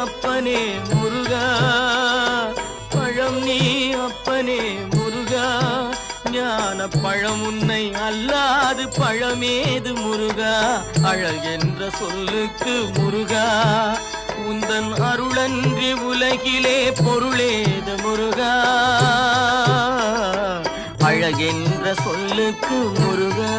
அப்பனே முருகா, பழம் நீ அப்பனே முருகா, ஞான பழம் உன்னை அல்லாது பழமேது முருகா, அழகென்ற சொல்லுக்கு முருகா, உந்தன் அருளன்றி உலகிலே பொருளேது முருகா, அழகென்ற சொல்லுக்கு முருகா.